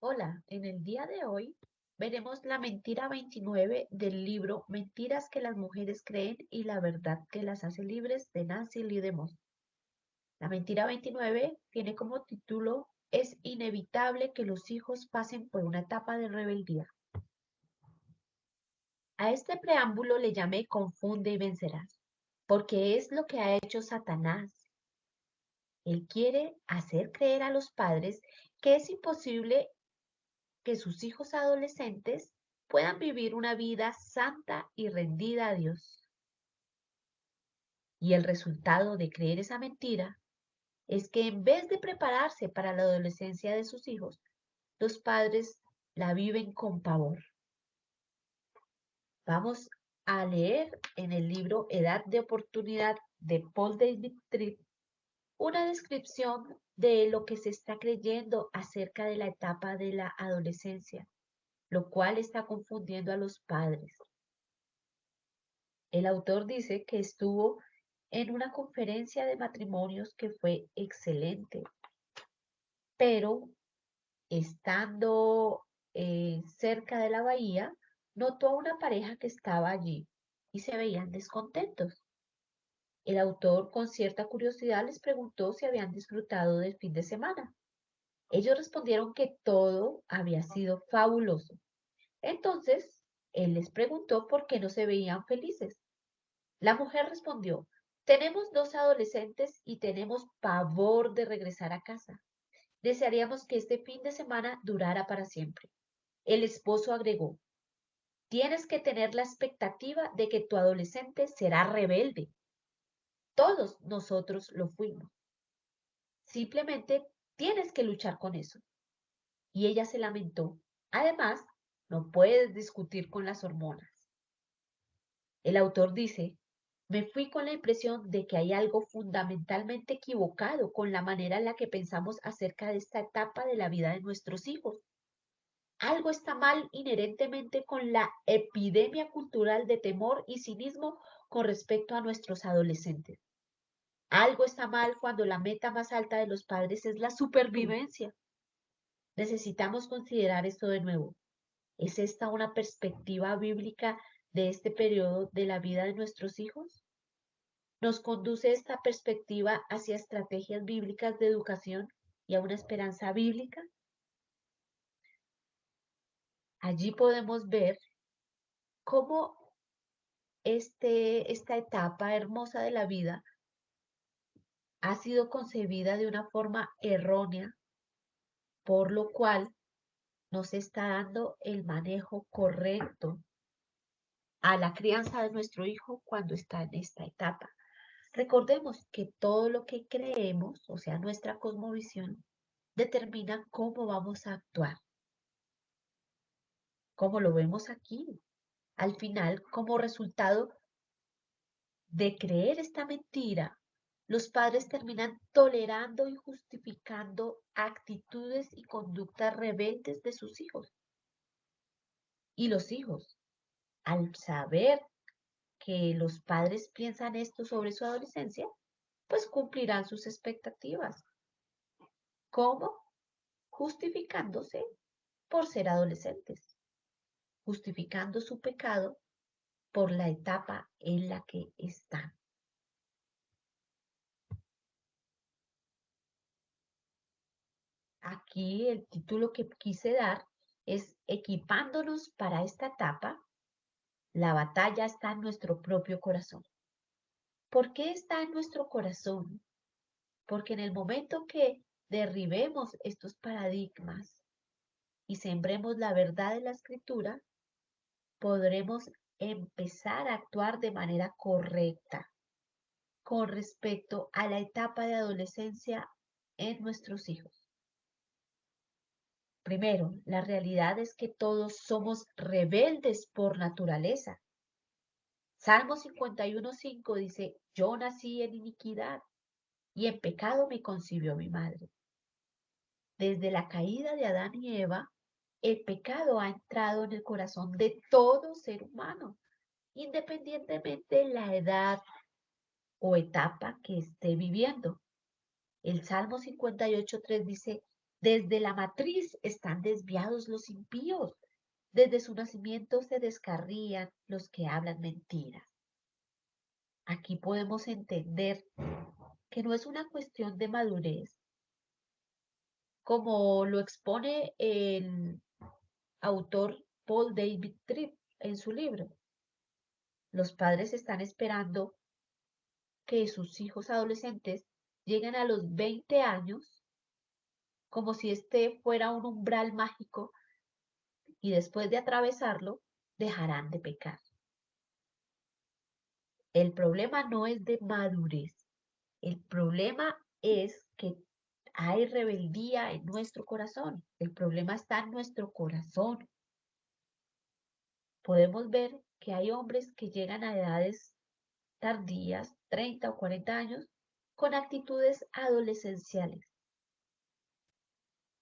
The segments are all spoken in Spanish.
Hola, en el día de hoy veremos la mentira 29 del libro Mentiras que las mujeres creen y la verdad que las hace libres de Nancy Lee DeMoss. La mentira 29 tiene como título Es inevitable que los hijos pasen por una etapa de rebeldía. A este preámbulo le llamé Confunde y vencerás, porque es lo que ha hecho Satanás. Él quiere hacer creer a los padres que es imposible que sus hijos adolescentes puedan vivir una vida santa y rendida a Dios. Y el resultado de creer esa mentira es que en vez de prepararse para la adolescencia de sus hijos, los padres la viven con pavor. Vamos a leer en el libro Edad de Oportunidad de Paul David Tripp una descripción de lo que se está creyendo acerca de la etapa de la adolescencia, lo cual está confundiendo a los padres. El autor dice que estuvo en una conferencia de matrimonios que fue excelente, pero estando cerca de la bahía, notó a una pareja que estaba allí y se veían descontentos. El autor con cierta curiosidad les preguntó si habían disfrutado del fin de semana. Ellos respondieron que todo había sido fabuloso. Entonces, él les preguntó por qué no se veían felices. La mujer respondió, tenemos dos adolescentes y tenemos pavor de regresar a casa. Desearíamos que este fin de semana durara para siempre. El esposo agregó, tienes que tener la expectativa de que tu adolescente será rebelde. Todos nosotros lo fuimos. Simplemente tienes que luchar con eso. Y ella se lamentó. Además, no puedes discutir con las hormonas. El autor dice, me fui con la impresión de que hay algo fundamentalmente equivocado con la manera en la que pensamos acerca de esta etapa de la vida de nuestros hijos. Algo está mal inherentemente con la epidemia cultural de temor y cinismo con respecto a nuestros adolescentes. Algo está mal cuando la meta más alta de los padres es la supervivencia. Necesitamos considerar esto de nuevo. ¿Es esta una perspectiva bíblica de este periodo de la vida de nuestros hijos? ¿Nos conduce esta perspectiva hacia estrategias bíblicas de educación y a una esperanza bíblica? Allí podemos ver cómo esta etapa hermosa de la vida ha sido concebida de una forma errónea, por lo cual no se está dando el manejo correcto a la crianza de nuestro hijo cuando está en esta etapa. Recordemos que todo lo que creemos, o sea, nuestra cosmovisión, determina cómo vamos a actuar, como lo vemos aquí. Al final, como resultado de creer esta mentira, los padres terminan tolerando y justificando actitudes y conductas rebeldes de sus hijos. Y los hijos, al saber que los padres piensan esto sobre su adolescencia, pues cumplirán sus expectativas. ¿Cómo? Justificándose por ser adolescentes, justificando su pecado por la etapa en la que están. Aquí el título que quise dar es Equipándonos para esta etapa, la batalla está en nuestro propio corazón. ¿Por qué está en nuestro corazón? Porque en el momento que derribemos estos paradigmas y sembremos la verdad de la escritura, podremos empezar a actuar de manera correcta con respecto a la etapa de adolescencia en nuestros hijos. Primero, la realidad es que todos somos rebeldes por naturaleza. Salmo 51:5 dice, yo nací en iniquidad y en pecado me concibió mi madre. Desde la caída de Adán y Eva, el pecado ha entrado en el corazón de todo ser humano, independientemente de la edad o etapa que esté viviendo. El Salmo 58:3 dice, Desde la matriz están desviados los impíos. Desde su nacimiento se descarrían los que hablan mentiras. Aquí podemos entender que no es una cuestión de madurez, como lo expone el autor Paul David Tripp en su libro. Los padres están esperando que sus hijos adolescentes lleguen a los 20 años como si este fuera un umbral mágico y después de atravesarlo dejarán de pecar. El problema no es de madurez, el problema es que hay rebeldía en nuestro corazón. El problema está en nuestro corazón. Podemos ver que hay hombres que llegan a edades tardías, 30 o 40 años, con actitudes adolescenciales.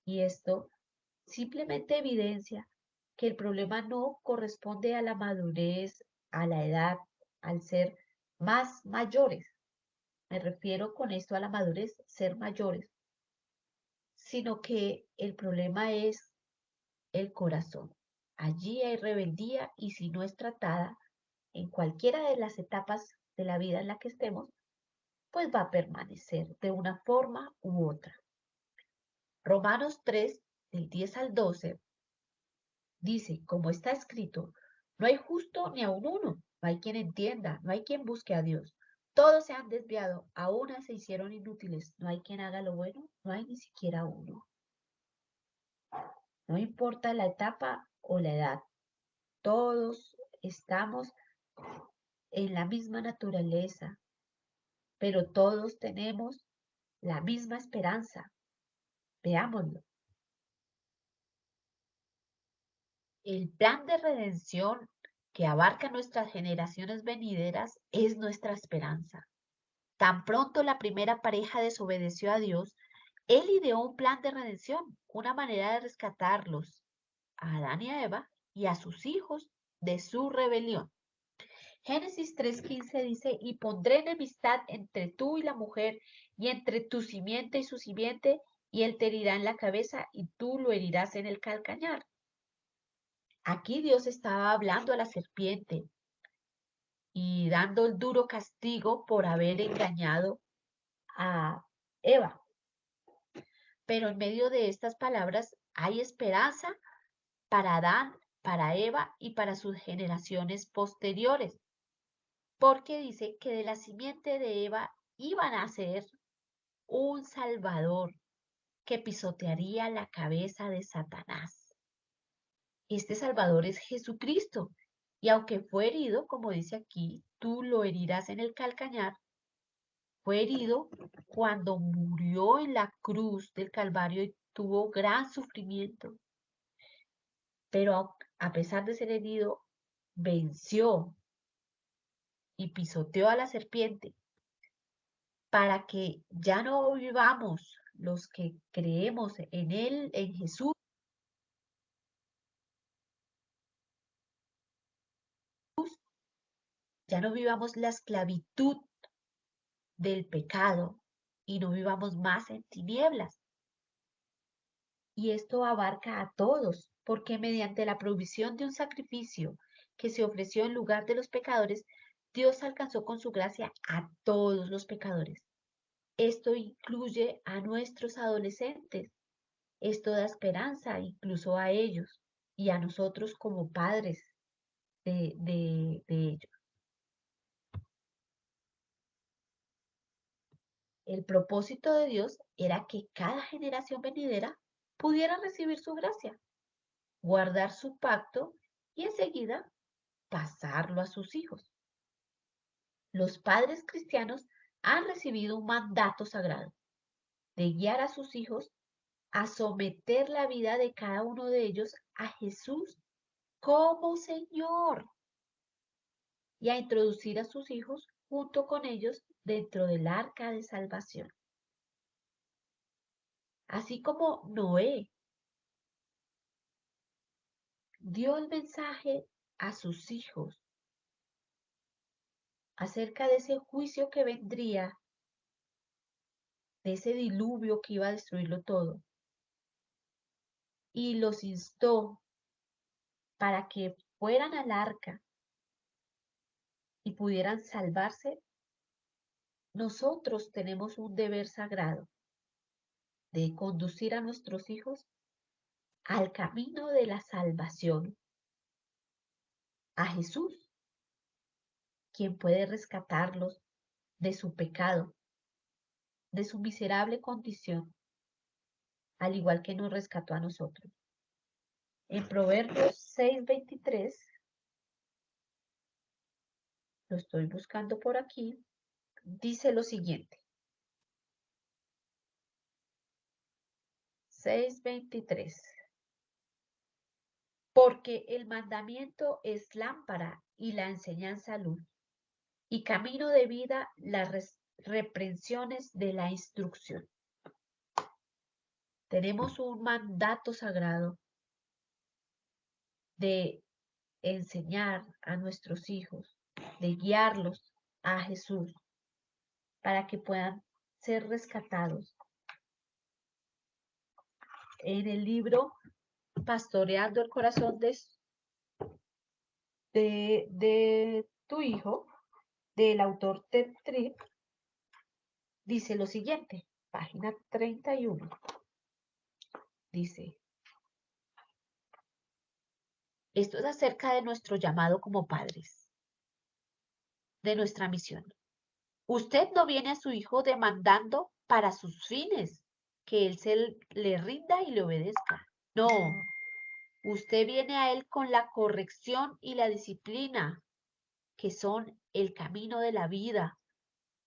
Y esto simplemente evidencia que el problema no corresponde a la madurez, a la edad, al ser más mayores. Me refiero con esto a la madurez, ser mayores, sino que el problema es el corazón. Allí hay rebeldía y si no es tratada en cualquiera de las etapas de la vida en la que estemos, pues va a permanecer de una forma u otra. Romanos 3, del 10 al 12, dice, como está escrito, no hay justo ni aun uno, no hay quien entienda, no hay quien busque a Dios. Todos se han desviado, a una se hicieron inútiles, no hay quien haga lo bueno, no hay ni siquiera uno. No importa la etapa o la edad, todos estamos en la misma naturaleza, pero todos tenemos la misma esperanza. Veámoslo. El plan de redención que abarca nuestras generaciones venideras es nuestra esperanza. Tan pronto la primera pareja desobedeció a Dios, Él ideó un plan de redención, una manera de rescatarlos, a Adán y a Eva y a sus hijos de su rebelión. Génesis 3:15 dice, y pondré enemistad entre tú y la mujer, y entre tu simiente y su simiente, y él te herirá en la cabeza, y tú lo herirás en el calcañar. Aquí Dios estaba hablando a la serpiente y dando el duro castigo por haber engañado a Eva. Pero en medio de estas palabras hay esperanza para Adán, para Eva y para sus generaciones posteriores, porque dice que de la simiente de Eva iban a ser un Salvador que pisotearía la cabeza de Satanás. Este Salvador es Jesucristo, y aunque fue herido, como dice aquí, tú lo herirás en el calcañar, fue herido cuando murió en la cruz del Calvario y tuvo gran sufrimiento. Pero a pesar de ser herido, venció y pisoteó a la serpiente para que ya no vivamos los que creemos en Él, en Jesús, ya no vivamos la esclavitud del pecado y no vivamos más en tinieblas. Y esto abarca a todos, porque mediante la provisión de un sacrificio que se ofreció en lugar de los pecadores, Dios alcanzó con su gracia a todos los pecadores. Esto incluye a nuestros adolescentes. Esto da esperanza incluso a ellos y a nosotros como padres de ellos. El propósito de Dios era que cada generación venidera pudiera recibir su gracia, guardar su pacto y enseguida pasarlo a sus hijos. Los padres cristianos han recibido un mandato sagrado de guiar a sus hijos a someter la vida de cada uno de ellos a Jesús como Señor y a introducir a sus hijos junto con ellos dentro del arca de salvación. Así como Noé dio el mensaje a sus hijos acerca de ese juicio que vendría, de ese diluvio que iba a destruirlo todo. y los instó para que fueran al arca y pudieran salvarse, nosotros tenemos un deber sagrado de conducir a nuestros hijos al camino de la salvación, a Jesús, quien puede rescatarlos de su pecado, de su miserable condición, al igual que nos rescató a nosotros. En Proverbios 6:23, lo estoy buscando por aquí, dice lo siguiente. 6:23. Porque el mandamiento es lámpara y la enseñanza luz, y camino de vida las reprensiones de la instrucción. Tenemos un mandato sagrado de enseñar a nuestros hijos, de guiarlos a Jesús para que puedan ser rescatados. En el libro Pastoreando el corazón de tu hijo, del autor Ted Tripp, dice lo siguiente, página 31. Dice, esto es acerca de nuestro llamado como padres, de nuestra misión. Usted no viene a su hijo demandando para sus fines que él se le rinda y le obedezca. No, usted viene a él con la corrección y la disciplina, que son el camino de la vida,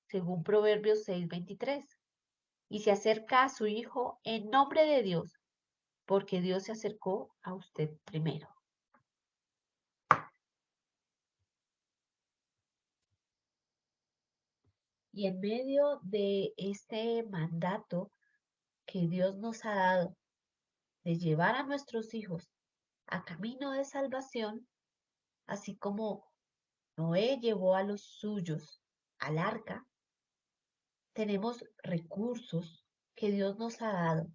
según Proverbios 6:23. Y se acerca a su hijo en nombre de Dios, porque Dios se acercó a usted primero. Y en medio de este mandato que Dios nos ha dado de llevar a nuestros hijos a camino de salvación, así como Noé llevó a los suyos al arca, tenemos recursos que Dios nos ha dado,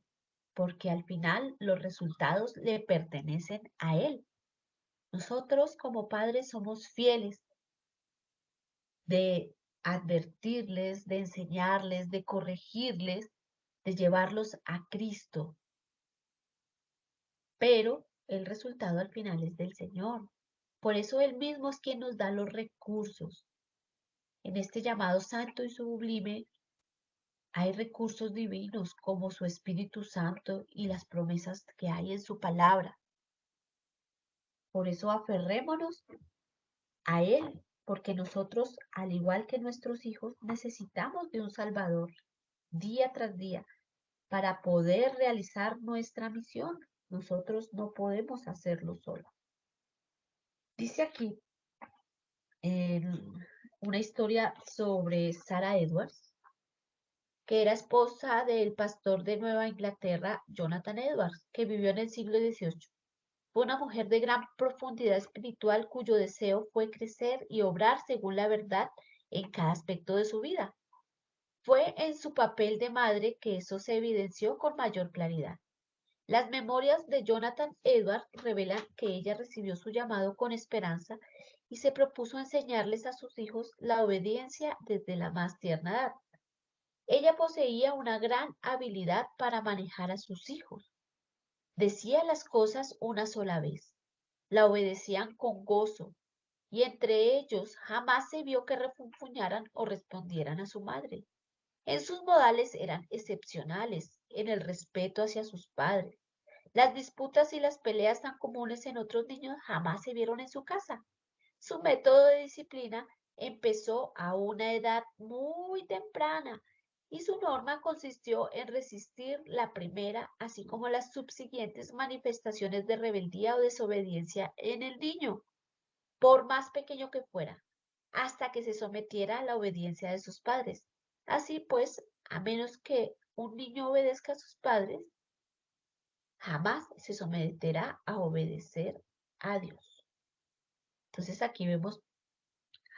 porque al final los resultados le pertenecen a Él. Nosotros como padres somos fieles de advertirles, de enseñarles, de corregirles, de llevarlos a Cristo. Pero el resultado al final es del Señor. Por eso Él mismo es quien nos da los recursos. En este llamado santo y sublime hay recursos divinos como su Espíritu Santo y las promesas que hay en su palabra. Por eso aferrémonos a Él, porque nosotros, al igual que nuestros hijos, necesitamos de un Salvador día tras día para poder realizar nuestra misión. Nosotros no podemos hacerlo solos. Dice aquí en una historia sobre Sarah Edwards, que era esposa del pastor de Nueva Inglaterra, Jonathan Edwards, que vivió en el siglo XVIII. Fue una mujer de gran profundidad espiritual cuyo deseo fue crecer y obrar según la verdad en cada aspecto de su vida. Fue en su papel de madre que eso se evidenció con mayor claridad. Las memorias de Jonathan Edwards revelan que ella recibió su llamado con esperanza y se propuso enseñarles a sus hijos la obediencia desde la más tierna edad. Ella poseía una gran habilidad para manejar a sus hijos. Decía las cosas una sola vez, la obedecían con gozo, y entre ellos jamás se vio que refunfuñaran o respondieran a su madre. En sus modales eran excepcionales, en el respeto hacia sus padres. Las disputas y las peleas tan comunes en otros niños jamás se vieron en su casa. Su método de disciplina empezó a una edad muy temprana y su norma consistió en resistir la primera, así como las subsiguientes manifestaciones de rebeldía o desobediencia en el niño, por más pequeño que fuera, hasta que se sometiera a la obediencia de sus padres. Así pues, a menos que un niño obedezca a sus padres, jamás se someterá a obedecer a Dios. Entonces aquí vemos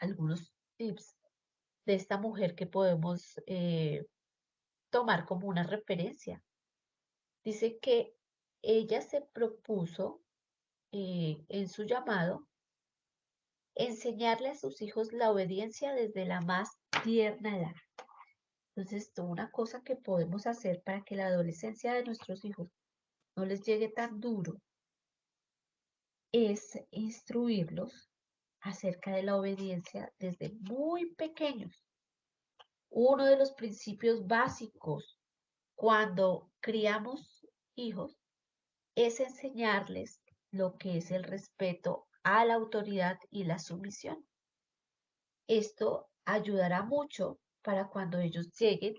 algunos tips de esta mujer que podemos tomar como una referencia. Dice que ella se propuso en su llamado enseñarle a sus hijos la obediencia desde la más tierna edad. Entonces, una cosa que podemos hacer para que la adolescencia de nuestros hijos no les llegue tan duro es instruirlos acerca de la obediencia desde muy pequeños. Uno de los principios básicos cuando criamos hijos es enseñarles lo que es el respeto a la autoridad y la sumisión. Esto ayudará mucho para cuando ellos lleguen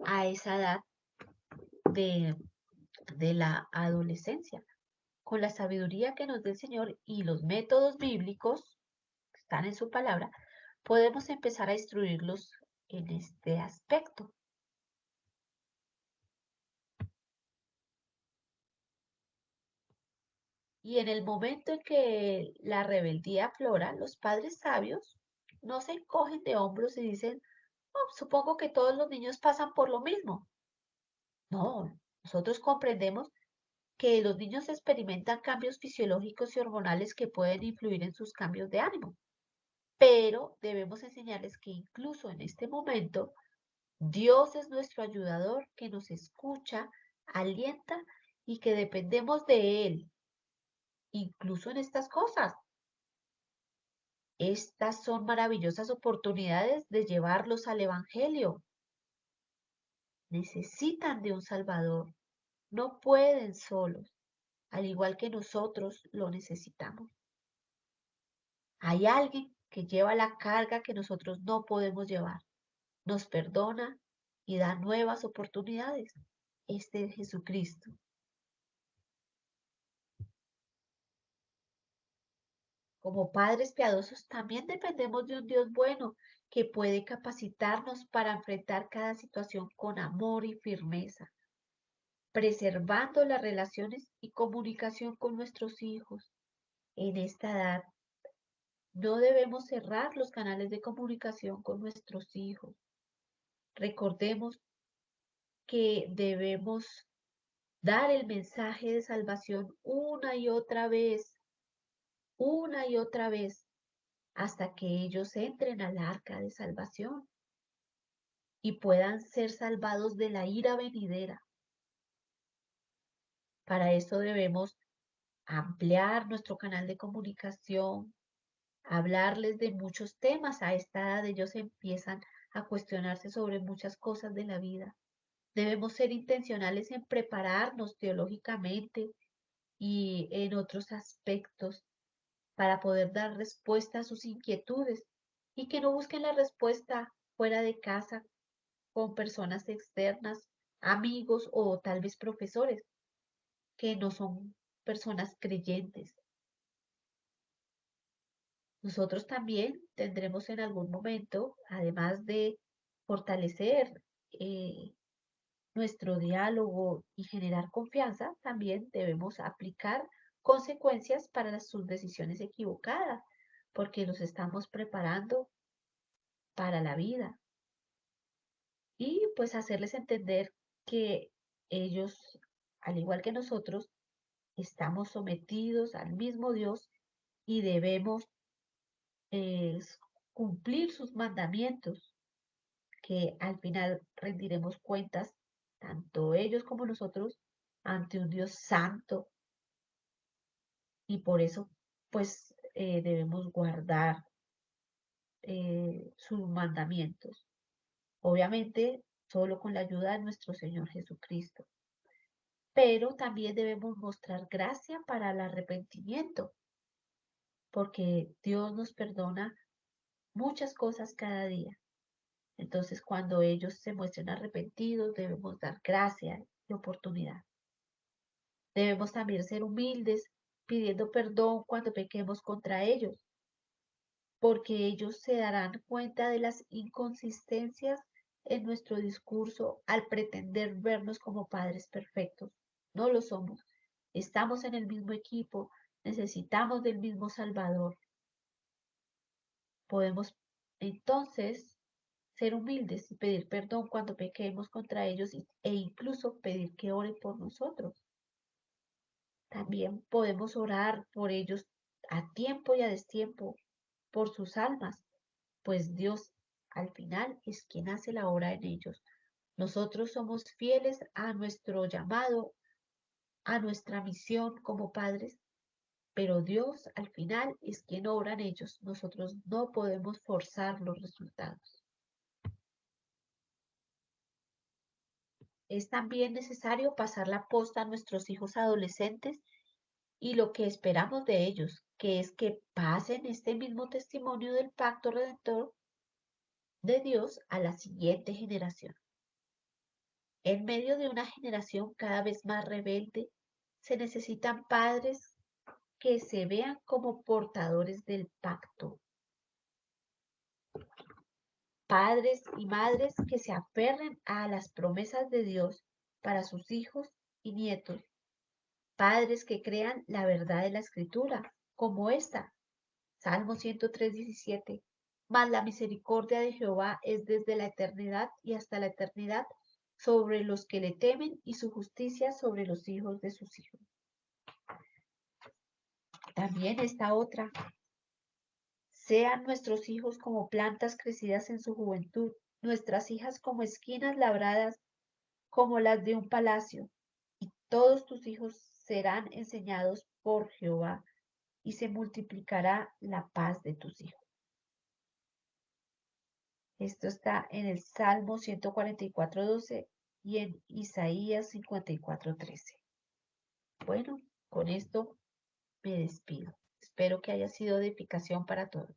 a esa edad de, de la adolescencia. Con la sabiduría que nos dé el Señor y los métodos bíblicos que están en su palabra, podemos empezar a instruirlos en este aspecto. Y en el momento en que la rebeldía aflora, los padres sabios no se encogen de hombros y dicen, "Oh, supongo que todos los niños pasan por lo mismo". No, nosotros comprendemos que los niños experimentan cambios fisiológicos y hormonales que pueden influir en sus cambios de ánimo, pero debemos enseñarles que incluso en este momento Dios es nuestro ayudador que nos escucha, alienta y que dependemos de Él, incluso en estas cosas. Estas son maravillosas oportunidades de llevarlos al Evangelio. Necesitan de un Salvador. No pueden solos, al igual que nosotros lo necesitamos. Hay alguien que lleva la carga que nosotros no podemos llevar. Nos perdona y da nuevas oportunidades. Este es Jesucristo. Como padres piadosos también dependemos de un Dios bueno que puede capacitarnos para enfrentar cada situación con amor y firmeza, preservando las relaciones y comunicación con nuestros hijos. En esta edad no debemos cerrar los canales de comunicación con nuestros hijos. Recordemos que debemos dar el mensaje de salvación una y otra vez, hasta que ellos entren al arca de salvación y puedan ser salvados de la ira venidera. Para eso debemos ampliar nuestro canal de comunicación, hablarles de muchos temas. A esta edad ellos empiezan a cuestionarse sobre muchas cosas de la vida. Debemos ser intencionales en prepararnos teológicamente y en otros aspectos para poder dar respuesta a sus inquietudes y que no busquen la respuesta fuera de casa con personas externas, amigos o tal vez profesores que no son personas creyentes. Nosotros también tendremos en algún momento, además de fortalecer nuestro diálogo y generar confianza, también debemos aplicar consecuencias para sus decisiones equivocadas, porque los estamos preparando para la vida. Y pues hacerles entender que ellos, al igual que nosotros, estamos sometidos al mismo Dios y debemos eh, cumplir sus mandamientos, que al final rendiremos cuentas, tanto ellos como nosotros, ante un Dios santo, y por eso pues debemos guardar sus mandamientos. Obviamente, solo con la ayuda de nuestro Señor Jesucristo. Pero también debemos mostrar gracia para el arrepentimiento, porque Dios nos perdona muchas cosas cada día. Entonces, cuando ellos se muestren arrepentidos, debemos dar gracia y oportunidad. Debemos también ser humildes, pidiendo perdón cuando pequemos contra ellos, porque ellos se darán cuenta de las inconsistencias en nuestro discurso al pretender vernos como padres perfectos. No lo somos. Estamos en el mismo equipo, necesitamos del mismo Salvador. Podemos entonces ser humildes y pedir perdón cuando pequemos contra ellos e incluso pedir que oren por nosotros. También podemos orar por ellos a tiempo y a destiempo, por sus almas, pues Dios al final es quien hace la obra en ellos. Nosotros somos fieles a nuestro llamado, a nuestra misión como padres, pero Dios al final es quien obra en ellos. Nosotros no podemos forzar los resultados. Es también necesario pasar la posta a nuestros hijos adolescentes y lo que esperamos de ellos, que es que pasen este mismo testimonio del pacto redentor de Dios a la siguiente generación. En medio de una generación cada vez más rebelde, se necesitan padres que se vean como portadores del pacto, padres y madres que se aferren a las promesas de Dios para sus hijos y nietos, padres que crean la verdad de la Escritura, como esta, Salmo 103:17. Mas la misericordia de Jehová es desde la eternidad y hasta la eternidad sobre los que le temen y su justicia sobre los hijos de sus hijos. También esta otra, sean nuestros hijos como plantas crecidas en su juventud, nuestras hijas como esquinas labradas como las de un palacio, y todos tus hijos serán enseñados por Jehová, y se multiplicará la paz de tus hijos. Esto está en el Salmo 144:12 y en Isaías 54:13. Bueno, con esto me despido. Espero que haya sido de edificación para todos.